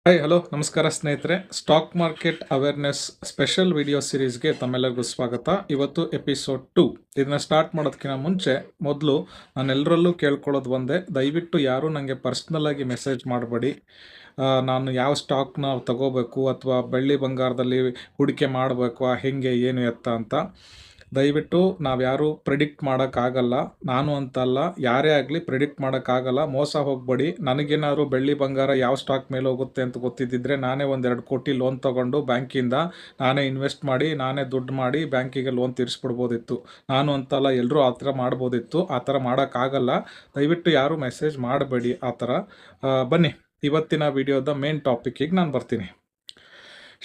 Hi hello ನಮಸ್ಕಾರ ಸ್ನೇಹಿತರೆ. Stock market awareness special video ಸೀರೀಸ್ಗೆ ತಮ್ಮೆಲ್ಲರಿಗೂ ಸ್ವಾಗತ. ಇವತ್ತು ಎಪಿಸೋಡ್ 2. ಇದನ್ನ ಸ್ಟಾರ್ಟ್ ಮಾಡೋದಕ್ಕಿಂತ ಮುಂಚೆ ಮೊದಲು ನಾನೆಲ್ಲರಲ್ಲೂ ಕೇಳ್ಕೊಳ್ಳೋದು ಒಂದೇ, ದಯವಿಟ್ಟು ಯಾರೂ ನನಗೆ ಪರ್ಸ್ನಲ್ ಆಗಿ ಮೆಸೇಜ್ ಮಾಡಬೇಡಿ. ನಾನು ಯಾವ ಸ್ಟಾಕ್ನ ತಗೋಬೇಕು ಅಥವಾ ಬೆಳ್ಳಿ ಬಂಗಾರದಲ್ಲಿ ಹೂಡಿಕೆ ಮಾಡಬೇಕು, ಹೆಂಗೆ ಏನು ಎತ್ತ ಅಂತ ದಯವಿಟ್ಟು ನಾವ್ಯಾರೂ ಪ್ರಿಡಿಕ್ಟ್ ಮಾಡೋಕ್ಕಾಗಲ್ಲ. ನಾನು ಅಂತಲ್ಲ, ಯಾರೇ ಆಗಲಿ ಪ್ರಿಡಿಕ್ಟ್ ಮಾಡೋಕ್ಕಾಗಲ್ಲ. ಮೋಸ ಹೋಗಬೇಡಿ. ನನಗೇನಾದ್ರು ಬೆಳ್ಳಿ ಬಂಗಾರ ಯಾವ ಸ್ಟಾಕ್ ಮೇಲೆ ಹೋಗುತ್ತೆ ಅಂತ ಗೊತ್ತಿದ್ದಿದ್ರೆ ನಾನೇ 1-2 ಕೋಟಿ ಲೋನ್ ತೊಗೊಂಡು ಬ್ಯಾಂಕಿಂದ ನಾನೇ ಇನ್ವೆಸ್ಟ್ ಮಾಡಿ ನಾನೇ ದುಡ್ಡು ಮಾಡಿ ಬ್ಯಾಂಕಿಗೆ ಲೋನ್ ತೀರಿಸ್ಬಿಡ್ಬೋದಿತ್ತು. ನಾನು ಅಂತಲ್ಲ, ಎಲ್ಲರೂ ಆ ಥರ ಮಾಡ್ಬೋದಿತ್ತು. ಆ ಥರ ಮಾಡೋಕ್ಕಾಗಲ್ಲ. ದಯವಿಟ್ಟು ಯಾರೂ ಮೆಸೇಜ್ ಮಾಡಬೇಡಿ ಆ ಥರ. ಬನ್ನಿ ಇವತ್ತಿನ ವಿಡಿಯೋದ ಮೇನ್ ಟಾಪಿಕ್ಕಿಗೆ ನಾನು ಬರ್ತೀನಿ.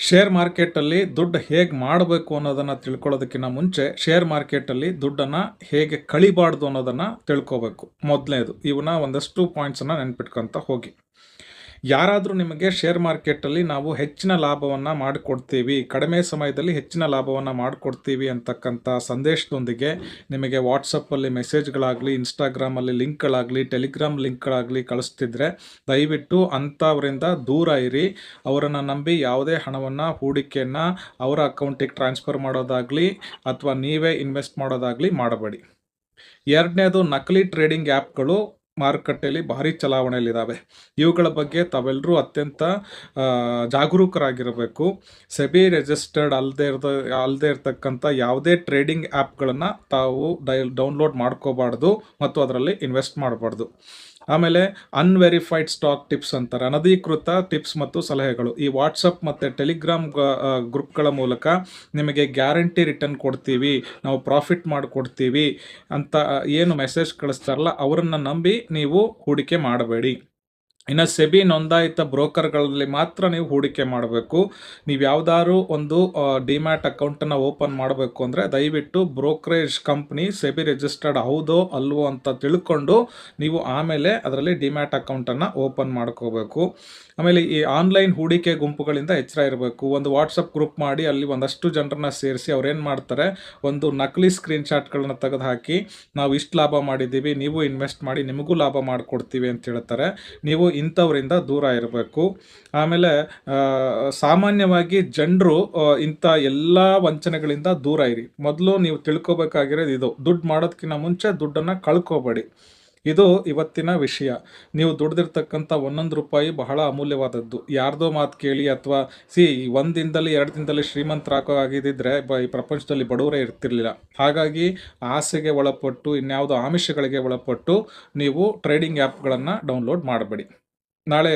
ಶೇರ್ ಮಾರ್ಕೆಟಲ್ಲಿ ದುಡ್ಡು ಹೇಗೆ ಮಾಡಬೇಕು ಅನ್ನೋದನ್ನು ತಿಳ್ಕೊಳ್ಳೋದಕ್ಕಿಂತ ಮುಂಚೆ ಶೇರ್ ಮಾರ್ಕೆಟಲ್ಲಿ ದುಡ್ಡನ್ನು ಹೇಗೆ ಕಳಿಬಾರ್ದು ಅನ್ನೋದನ್ನು ತಿಳ್ಕೊಬೇಕು. ಮೊದಲನೇದು ಇವನ್ನ ಒಂದಷ್ಟು ಪಾಯಿಂಟ್ಸನ್ನು ನೆನ್ಪಿಟ್ಕೊತ ಹೋಗಿ. ಯಾರಾದರೂ ನಿಮಗೆ ಶೇರ್ ಮಾರ್ಕೆಟಲ್ಲಿ ನಾವು ಹೆಚ್ಚಿನ ಲಾಭವನ್ನು ಮಾಡಿಕೊಡ್ತೀವಿ, ಕಡಿಮೆ ಸಮಯದಲ್ಲಿ ಹೆಚ್ಚಿನ ಲಾಭವನ್ನು ಮಾಡಿಕೊಡ್ತೀವಿ ಅಂತಕ್ಕಂಥ ಸಂದೇಶದೊಂದಿಗೆ ನಿಮಗೆ ವಾಟ್ಸಪ್ಪಲ್ಲಿ ಮೆಸೇಜ್ಗಳಾಗಲಿ, ಇನ್ಸ್ಟಾಗ್ರಾಮಲ್ಲಿ ಲಿಂಕ್ಗಳಾಗಲಿ, ಟೆಲಿಗ್ರಾಮ್ ಲಿಂಕ್ಗಳಾಗಲಿ ಕಳಿಸ್ತಿದ್ರೆ ದಯವಿಟ್ಟು ಅಂಥವರಿಂದ ದೂರ ಇರಿ. ಅವರನ್ನು ನಂಬಿ ಯಾವುದೇ ಹಣವನ್ನು ಹೂಡಿಕೆಯನ್ನು ಅವರ ಅಕೌಂಟಿಗೆ ಟ್ರಾನ್ಸ್ಫರ್ ಮಾಡೋದಾಗಲಿ ಅಥವಾ ನೀವೇ ಇನ್ವೆಸ್ಟ್ ಮಾಡೋದಾಗಲಿ ಮಾಡಬೇಡಿ. ಎರಡನೇದು, ನಕಲಿ ಟ್ರೇಡಿಂಗ್ ಆ್ಯಪ್ಗಳು ಮಾರುಕಟ್ಟೆಯಲ್ಲಿ ಭಾರಿ ಚಲಾವಣೆಯಲ್ಲಿದ್ದಾವೆ. ಇವುಗಳ ಬಗ್ಗೆ ತಾವೆಲ್ಲರೂ ಅತ್ಯಂತ ಜಾಗರೂಕರಾಗಿರಬೇಕು. ಸೆಬಿ ರಿಜಿಸ್ಟರ್ಡ್ ಅಲ್ಲದೆ ಇರತಕ್ಕಂಥ ಯಾವುದೇ ಟ್ರೇಡಿಂಗ್ ಆ್ಯಪ್ಗಳನ್ನು ತಾವು ಡೌನ್ಲೋಡ್ ಮಾಡ್ಕೋಬಾರ್ದು ಮತ್ತು ಅದರಲ್ಲಿ ಇನ್ವೆಸ್ಟ್ ಮಾಡಬಾರ್ದು. ಆಮೇಲೆ ಅನ್ವೆರಿಫೈಡ್ ಸ್ಟಾಕ್ ಟಿಪ್ಸ್ ಅಂತಾರೆ, ಅನಧಿಕೃತ ಟಿಪ್ಸ್ ಮತ್ತು ಸಲಹೆಗಳು. ಈ ವಾಟ್ಸಪ್ ಮತ್ತು ಟೆಲಿಗ್ರಾಮ್ ಗ್ರೂಪ್ಗಳ ಮೂಲಕ ನಿಮಗೆ ಗ್ಯಾರಂಟಿ ರಿಟರ್ನ್ ಕೊಡ್ತೀವಿ, ನಾವು ಪ್ರಾಫಿಟ್ ಮಾಡಿಕೊಡ್ತೀವಿ ಅಂತ ಏನು ಮೆಸೇಜ್ ಕಳಿಸ್ತಾರಲ್ಲ ಅವರನ್ನು ನಂಬಿ ನೀವು ಹೂಡಿಕೆ ಮಾಡಬೇಡಿ. ಇನ್ನು ಸೆಬಿ ನೋಂದಾಯಿತ ಬ್ರೋಕರ್ಗಳಲ್ಲಿ ಮಾತ್ರ ನೀವು ಹೂಡಿಕೆ ಮಾಡಬೇಕು. ನೀವು ಯಾವುದಾದ್ರು ಒಂದು ಡಿಮ್ಯಾಟ್ ಅಕೌಂಟನ್ನು ಓಪನ್ ಮಾಡಬೇಕು ಅಂದರೆ ದಯವಿಟ್ಟು ಬ್ರೋಕರೇಜ್ ಕಂಪ್ನಿ ಸೆಬಿ ರಿಜಿಸ್ಟರ್ಡ್ ಹೌದೋ ಅಲ್ವೋ ಅಂತ ತಿಳ್ಕೊಂಡು ನೀವು ಆಮೇಲೆ ಅದರಲ್ಲಿ ಡಿಮ್ಯಾಟ್ ಅಕೌಂಟನ್ನು ಓಪನ್ ಮಾಡ್ಕೋಬೇಕು. ಆಮೇಲೆ ಈ ಆನ್ಲೈನ್ ಹೂಡಿಕೆ ಗುಂಪುಗಳಿಂದ ಎಚ್ಚರ ಇರಬೇಕು. ಒಂದು ವಾಟ್ಸಪ್ ಗ್ರೂಪ್ ಮಾಡಿ ಅಲ್ಲಿ ಒಂದಷ್ಟು ಜನರನ್ನ ಸೇರಿಸಿ ಅವ್ರೇನು ಮಾಡ್ತಾರೆ, ಒಂದು ನಕಲಿ ಸ್ಕ್ರೀನ್ಶಾಟ್ಗಳನ್ನ ತೆಗೆದು ಹಾಕಿ ನಾವು ಇಷ್ಟು ಲಾಭ ಮಾಡಿದ್ದೀವಿ, ನೀವು ಇನ್ವೆಸ್ಟ್ ಮಾಡಿ ನಿಮಗೂ ಲಾಭ ಮಾಡಿಕೊಡ್ತೀವಿ ಅಂತ ಹೇಳ್ತಾರೆ. ನೀವು ಇಂಥವರಿಂದ ದೂರ ಇರಬೇಕು. ಆಮೇಲೆ ಸಾಮಾನ್ಯವಾಗಿ ಜನರು ಇಂಥ ಎಲ್ಲ ವಂಚನೆಗಳಿಂದ ದೂರ ಇರಿ. ಮೊದಲು ನೀವು ತಿಳ್ಕೊಬೇಕಾಗಿರೋದು ಇದು, ದುಡ್ಡು ಮಾಡೋದಕ್ಕಿಂತ ಮುಂಚೆ ದುಡ್ಡನ್ನು ಕಳ್ಕೊಬೇಡಿ. ಇದು ಇವತ್ತಿನ ವಿಷಯ. ನೀವು ದುಡ್ದಿರ್ತಕ್ಕಂಥ 1 ರೂಪಾಯಿ ಬಹಳ ಅಮೂಲ್ಯವಾದದ್ದು. ಯಾರ್ದೋ ಮಾತು ಕೇಳಿ ಅಥವಾ ಒಂದು ದಿನದಲ್ಲಿ 2 ದಿನದಲ್ಲಿ ಶ್ರೀಮಂತರಾಗೋ ಆಗಿದ್ದಿದ್ರೆ ಈ ಪ್ರಪಂಚದಲ್ಲಿ ಬಡವರೇ ಇರ್ತಿರ್ಲಿಲ್ಲ. ಹಾಗಾಗಿ ಆಸೆಗೆ ಒಳಪಟ್ಟು ಇನ್ಯಾವುದೋ ಆಮಿಷಗಳಿಗೆ ಒಳಪಟ್ಟು ನೀವು ಟ್ರೇಡಿಂಗ್ ಆ್ಯಪ್ಗಳನ್ನು ಡೌನ್ಲೋಡ್ ಮಾಡಬೇಡಿ. ನಾಳೆ